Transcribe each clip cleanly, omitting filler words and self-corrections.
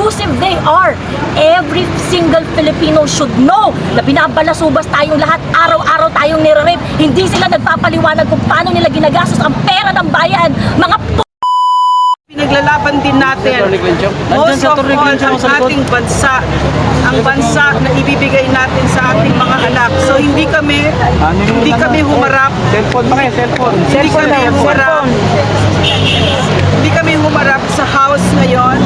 abusive they are. Every single Filipino should know na binabalasubas tayong lahat, araw-araw tayong nire-rape. Hindi sila nagpapaliwanag kung paano nila ginagastos ang pera ng bayan. Mga Pinaglalaban din natin most of all ang ating bansa, ang bansa na ibibigay natin sa ating mga anak. So hindi kami humarap. Hindi kami humarap sa house ngayon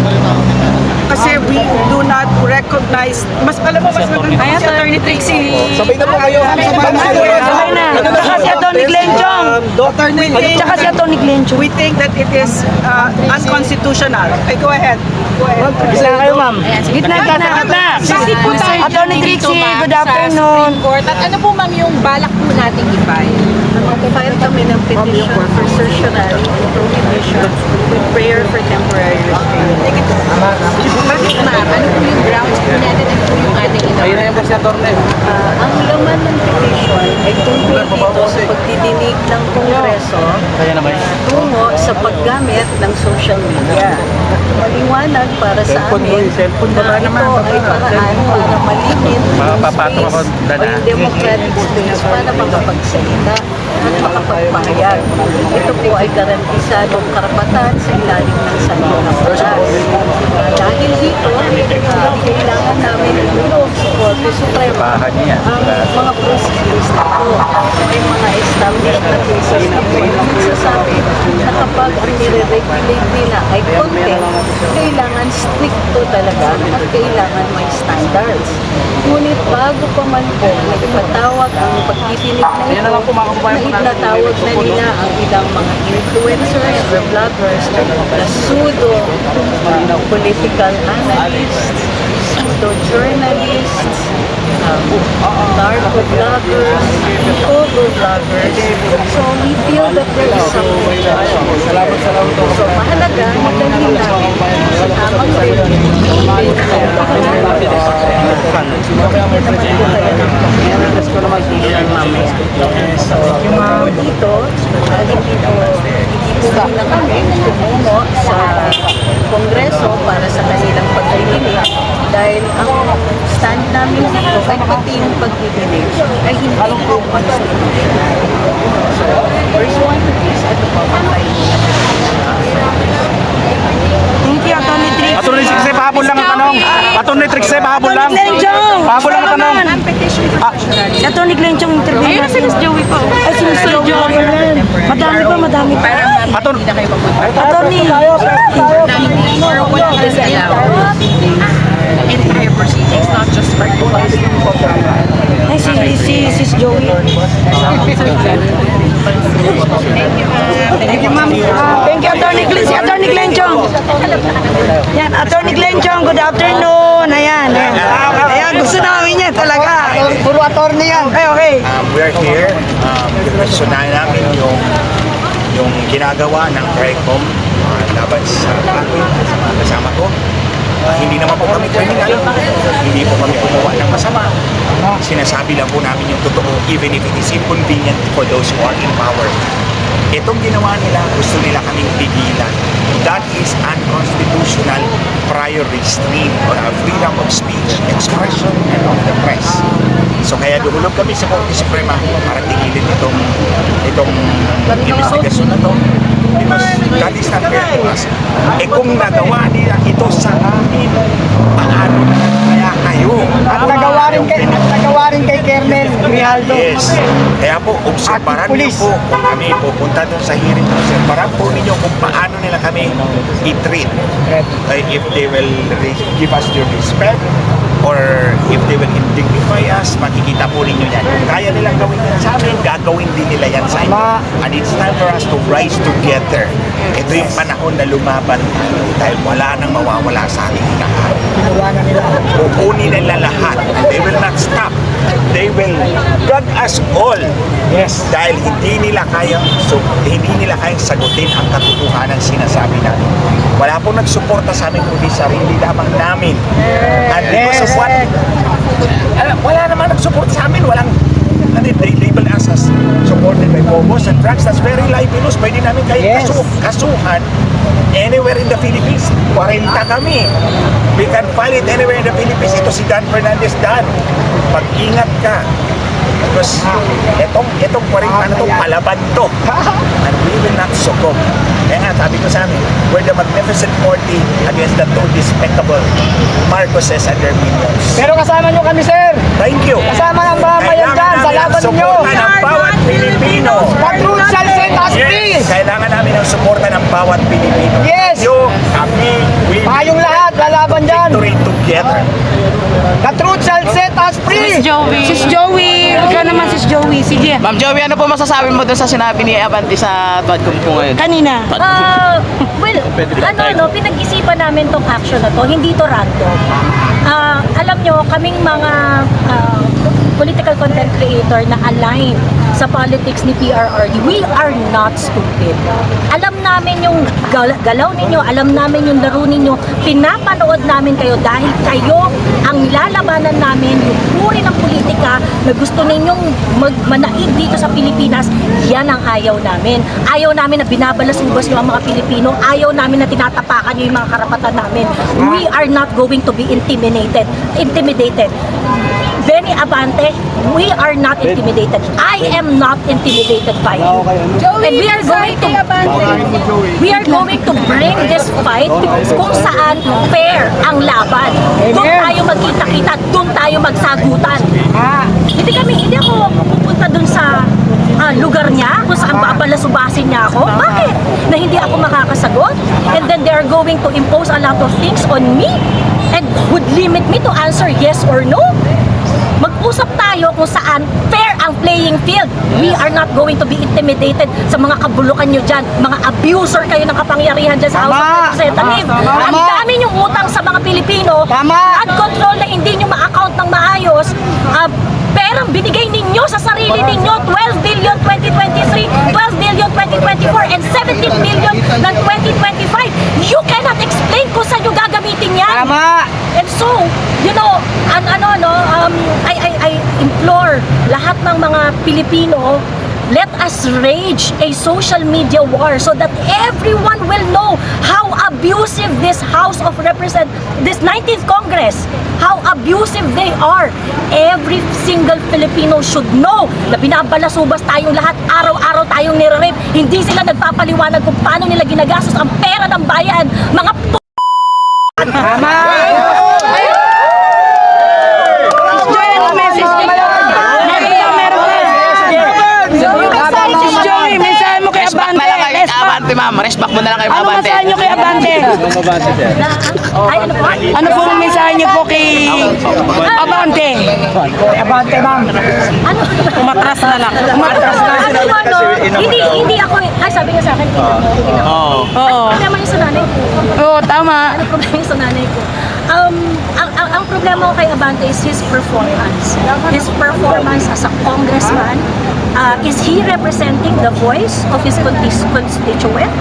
kasi we do not recognize. Mas alam mo, mas maganda si Attorney Trixie. Sabay na po kayo. Sabay na. Tsaka si Atty. Glenchong. Tsaka si Atty. Glenchong. We think that it is unconstitutional. Okay, go ahead. Sila kayo, ma'am. Gitna. Bakit po tayo Atty. Trixie, good afternoon. Court? At ano po ma'am yung balak po nating i-file? Mag-file kami ng petition for certiorari and prohibition with prayer for temporary restraining. Bakit ma'am? Ano po yung grounds po natin? Ano po yung ating Ang laman ng petition ay tungkol dito sa pagdidinig ng Kongreso tungo sa paggamit ng social media. Maliwanag para sa amin na ito ay paraan para malimit yung space o yung democratic space para makapagsalita at makapagpahayag. Ito po ay garantisadong karapatan sa ilalim ng saligang batas. Dahil dito, kailangan namin itulong sa Korte Suprema ang mga procedures na ito. May mga established na cases na po yung nagsasabi na kapag ang nire-regulate nila ay content, kailangan stricto talaga at kailangan may standards. Ngunit bago pa man po nagpatawag ang pagtitinig na ito, natawag na nila ang ilang mga influencers or vloggers na pseudo-political analysts, pseudo-journalists, narco-vloggers, cover-vloggers. So we feel that there is something wrong. So mahalaga na dalhin namin sa tamang dito, hindi po na kami tumungo sa Kongreso para sa kanilang pagdidinig dahil ang stand namin dito ay pati yung pagdidinig ay hindi po constitutional. So, first one is at the Thank you, Atty. Trixie. Atty. Trixie, pahabol lang ang tanong. Atty. Trixie, pahabol lang. Glenchong. Pahabol lang ang tanong. Si Atty. Glenchong interview natin. Ayun, si Miss Joey pa. Ay, si Miss Joey. Madami pa. Atty. Atty. or what is allowed entire proceedings, not just particulars. Ay, si Joey. Thank you, ma'am. Thank you, Atty. Glenchong. Si Atty. Glenchong. Yan, Atty. Glenchong, good afternoon. Ayan. Ayan, gusto namin yan talaga. Puro attorney yan. Okay. We are here. Sunahin namin yung ginagawa ng TRICOM laban sa akin, sa mga kasama ko. Hindi naman po kami criminal, hindi po kami gumawa ng masama. Sinasabi lang po namin yung totoo, even if it is inconvenient for those who are in power. Itong ginawa nila, gusto nila kaming pigilan. That is unconstitutional prior restraint on our freedom of speech, expression, and of the press. So kaya dumulog kami sa Korte Suprema para tigilin itong investigasyon na to. Because that is not fair to us. Kung nagawa nila ito sa amin, paano kaya kayo? At nagawa rin kay Colonel Grijaldo. Yes. Kaya po, obserbaran niyo po kung kami pupunta doon sa hearing. Obserbaran po ninyo kung paano nila kami i-treat. If they will give us their respect or if they will indignify us, makikita po ninyo yan. Kung kaya nilang gawin yan sa amin, gagawin din nila yan sa inyo. And it's time for us to rise together. Ito yung panahon na lumaban dahil wala nang mawawala sa ating lahat. Kukunin nila lahat. They will not stop. They will drag us all. Yes. Dahil hindi nila kayang sagutin ang katotohanan sinasabi natin. Wala pong nagsuporta sa amin kundi sarili lamang namin. And because of what? Wala naman nagsuporta sa amin. They label us as, so supported by Bobos and Drugs, that's very libelous. Pwede namin kayo kasuhan anywhere in the Philippines. 40 kami. We can file it anywhere in the Philippines. Ito si Dan Fernandez. Dan, mag-ingat ka. Because itong 40 na to, palaban to. And we will not succumb. Kaya nga, sabi ko sa amin, we're the magnificent 40 against the two despicable Marcoses and their minions. Pero kasama nyo kami, sir. Thank you. Kasama ng mga bayan dyan sa laban nyo. Kailangan namin ang suporta ng bawat Pilipino. The truth shall set us free. Yes, kailangan namin ang suporta ng bawat Pilipino. Yes. Yung, kami, we Tayong lahat, lalaban dyan. victory together. The truth shall set us free. Sis Joey, ikaw naman Sis Joey, sige. Ma'am Joey, ano po masasabi mo doon sa sinabi ni Abante sa Tuadcom po ngayon? Kanina. Pinag-isipan namin tong action na to, hindi to random. Alam nyo, kaming mga political content creator na align sa politics ni PRRD, we are not stupid. Alam namin yung galaw ninyo, alam namin yung laro ninyo, pinapanood namin kayo dahil kayo ang lalabanan namin, yung uri ng politika na gusto ninyong manaig dito sa Pilipinas, yan ang ayaw namin. Ayaw namin na binabalas-ubas nyo ang mga Pilipino, ayaw namin na tinatapakan nyo yung mga karapatan namin. We are not going to be intimidated. Benny Abante, we are not intimidated. I am not intimidated by you. And we are going to bring this fight kung saan fair ang laban. Doon tayo magkita-kita, doon tayo magsagutan. Hindi ako pupunta doon sa lugar niya, kung saan babalasubasin niya ako. Bakit? Na hindi ako makakasagot? And then they are going to impose a lot of things on me and would limit me to answer yes or no? Mag-usap tayo kung saan fair ang playing field. We are not going to be intimidated sa mga kabulukan nyo dyan. Mga abuser kayo ng kapangyarihan dyan sa House of Representatives. Ang dami nyong utang sa mga Pilipino. At control na hindi nyo ma-account ng maayos. Perang binigay ninyo sa sarili ninyo, 12 billion 2023, 12 billion 2024, and 17 billion ng 2025. You cannot explain kung saan nyo gagamitin yan. And so, you know, I implore lahat ng mga Pilipino, let us rage a social media war so that everyone will know how abusive this House of this 19th Congress, how abusive they are. Every single Filipino should know na binabalasubas tayong lahat, araw-araw tayong nire-rape. Hindi sila nagpapaliwanag kung paano nila ginagastos ang pera ng bayan. Mga Abante, ma'am. Respect mo na lang kay Ano Abante. mensahe nyo kay Abante? Ano po ang mensahe nyo po kay Abante? Abante, ma'am. Umatras na lang. Hindi ako, sabi niya sa akin, Oo. Oo. ano naman yung sa nanay ko? Oo, tama. Ano problema yung sa nanay ko? Ang problema ko kay Abante is his performance. His performance as a congressman. Is he representing the voice of his constituent?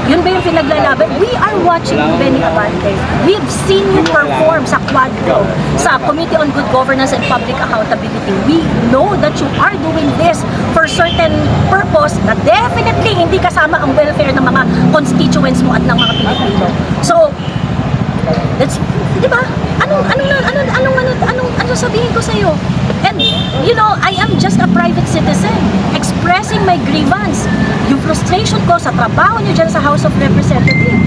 Yun ba yung pinaglalaban? We are watching Benny Abante. We've seen you perform sa Quadro, sa Committee on Good Governance and Public Accountability. We know that you are doing this for certain purpose na definitely hindi kasama ang welfare ng mga constituents mo at ng mga Pilipino. So, that's, di ba? Anong sabihin ko sa'yo? And, you know, I am just a private citizen expressing my grievance. Yung frustration ko sa trabaho niyo dyan sa House of Representatives.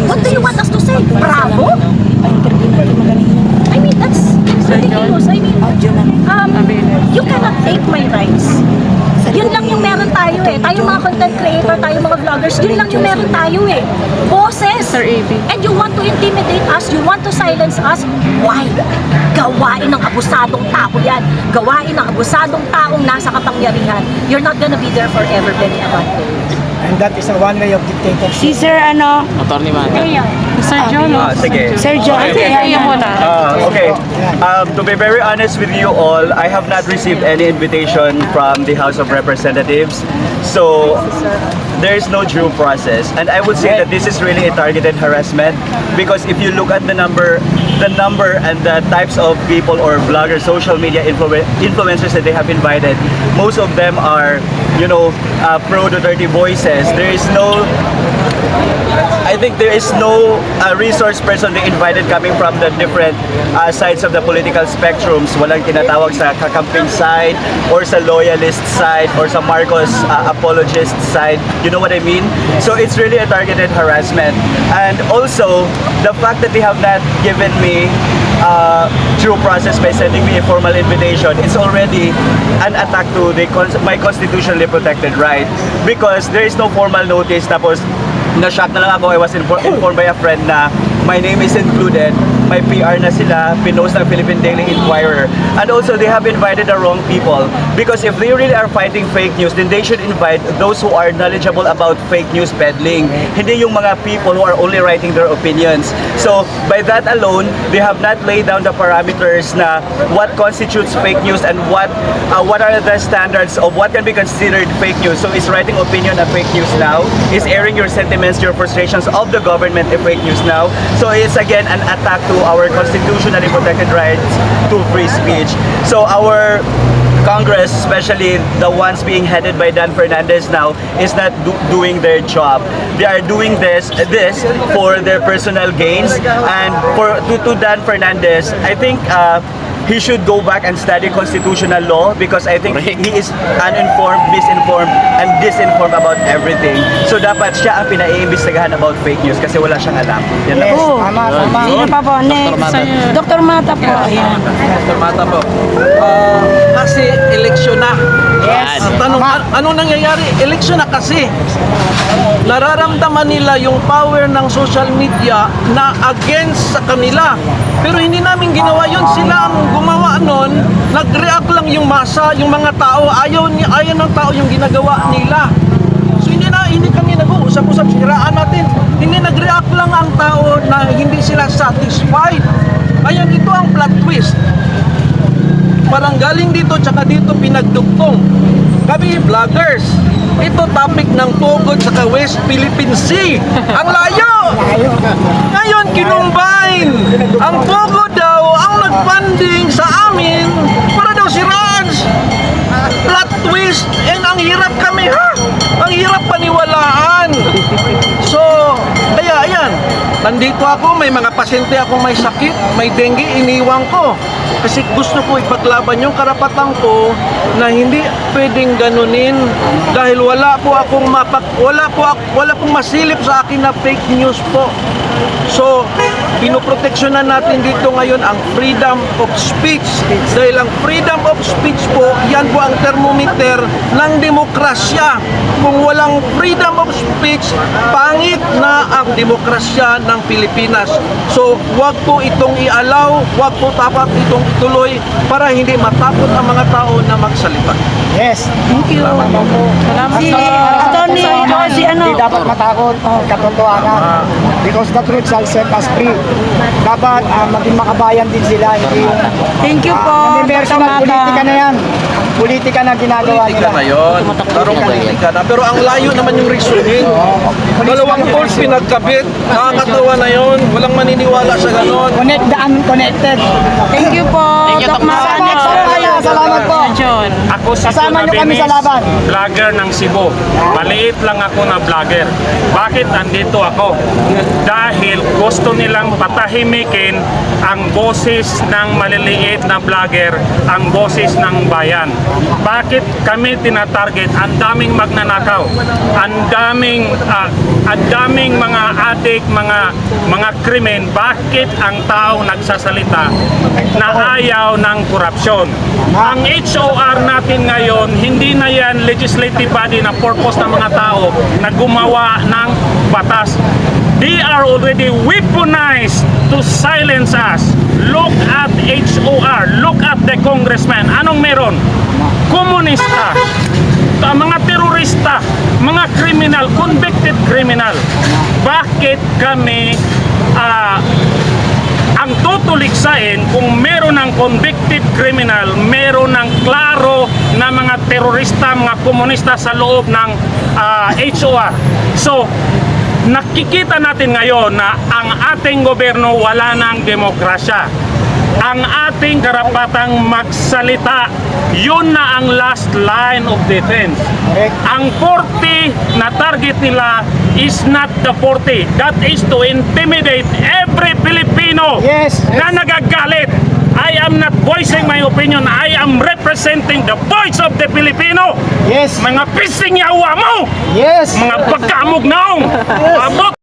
What do you want us to say? Bravo? I mean, that's ridiculous. I mean, you cannot take my rights. Yun lang yung meron tayo eh. Tayo mga content creator, tayo mga vloggers, yun lang yung meron tayo eh. Boses. And you want to intimidate us, you want to silence us. Why? Gawain ng abusadong tao yan. Gawain ng abusadong taong nasa kapangyarihan. You're not gonna be there forever, Benny Abante. And that is a one way of dictatorship. Si Sir Attorney man. Ayan. Sir John. Sige. Sir John. Okay. To be very honest with you all, I have not received any invitation from the House of Representatives. So there is no due process. And I would say that this is really a targeted harassment because if you look at the number and the types of people or bloggers, social media influencers that they have invited, most of them are, pro-Duterte voices. I think there is no resource person they invited coming from the different sides of the political spectrums. Walang tinatawag sa kakamping side or sa loyalist side or sa Marcos apologist side. You know what I mean? So it's really a targeted harassment. And also, the fact that they have not given me due process by sending me a formal invitation, it's already an attack to my constitutionally protected right because there is no formal notice. Tapos na-shock na lang ako. I was informed by a friend na my name is included. May PR na sila, pinost ng Philippine Daily Inquirer. And also, they have invited the wrong people. Because if they really are fighting fake news, then they should invite those who are knowledgeable about fake news peddling. Hindi yung mga people who are only writing their opinions. So, by that alone, they have not laid down the parameters na what constitutes fake news and what are the standards of what can be considered fake news. So, is writing opinion a fake news now? Is airing your sentiments, your frustrations of the government a fake news now? So, it's again an attack to our constitutionally protected rights to free speech. So our Congress, especially the ones being headed by Dan Fernandez now, is not doing their job. They are doing this for their personal gains. And to Dan Fernandez, I think he should go back and study constitutional law because I think he is uninformed, misinformed, and disinformed about everything. So dapat siya ang pinaiimbestigahan about fake news kasi wala siyang alam. Yan lang. Oh, tama. Sino pa po? Next. Dr. Mata po. Ayan. Dr. Mata po. Kasi eleksyon na. Yes. Tanong, anong nangyayari? Eleksyon na kasi. Nararamdaman nila yung power ng social media na against sa kanila. Pero hindi namin ginawa yun. Sila ang gumawa nun. Nag-react lang yung masa, yung mga tao. Ayaw ng tao yung ginagawa nila. So hindi kami nag-uusap-usap, siraan natin. Hindi nag-react lang ang tao na hindi sila satisfied. Ayun, ito ang plot twist. Parang galing dito tsaka dito pinagdugtong. Kami vloggers, ito topic ng Pugod sa West Philippine Sea. Ang layo! Ngayon kinumbine. Ang Pugod daw ang nag-funding sa amin para daw si Raj. Plot twist. And ang hirap kami ha. Ang hirap paniwalaan. So, kaya ayan. Nandito ako, may mga pasyente akong may sakit, may dengue, iniwang ko. Kasi gusto ko ipaglaban yung karapatan ko na hindi pwedeng ganunin dahil wala pong masilip sa akin na fake news po. So, pinoproteksyonan natin dito ngayon ang freedom of speech. Dahil ang freedom of speech po, yan po ang thermometer ng demokrasya. Kung walang freedom of speech, pangit na ang demokrasya ng Pilipinas. So, wag po itong i-allow, wag po dapat itong ituloy para hindi matakot ang mga tao na magsalita. Yes. Thank you. Si Atty. Si ano? Hindi dapat matakot katotohanan. Because the truth shall set us free. Dapat maging makabayan din sila. Hindi yung... Thank you po, Hindi Dr. personal, politika Mata. na yan. Politika na ginagawa Politika nila. na yun. Tarong politika na. Pero ang layo naman yung reasoning. Dalawang poles pinagkabit. Nakakatawa na yun. Walang maniniwala sa ganon. Connect the unconnected. Thank you po, Dr. Mata. Next po tayo. Salamat po. John. Ako si Kasama niyo kami sa laban. vlogger ng Cebu. Maliit lang ako na vlogger. Bakit andito ako? Dahil gusto nilang patahimikin ang boses ng maliliit na vlogger, ang boses ng bayan. Bakit kami tinatarget? Ang daming magnanakaw, ang daming mga adik, mga krimen. Bakit ang tao nagsasalita na ayaw ng korupsyon? Ang HOR natin ngayon, hindi na yan legislative body na purpose ng mga tao na gumawa ng batas. They are already weaponized to silence us. Look at HOR, look at the congressman. Anong meron? Komunista. Mga terorista terorista, mga criminal, convicted criminal. Bakit kami ang tutuliksain kung meron ng convicted criminal, meron ng klaro na mga terorista, mga komunista sa loob ng HOR. So, nakikita natin ngayon na ang ating gobyerno wala ng demokrasya. Ang ating karapatang magsalita, yun na ang last line of defense. Ang 40 na target nila is not the 40. That is to intimidate every Filipino na nagagalit. I am not voicing my opinion. I am representing the voice of the Filipino. Mga pising yawa mo! Mga pagkamog naong! Abot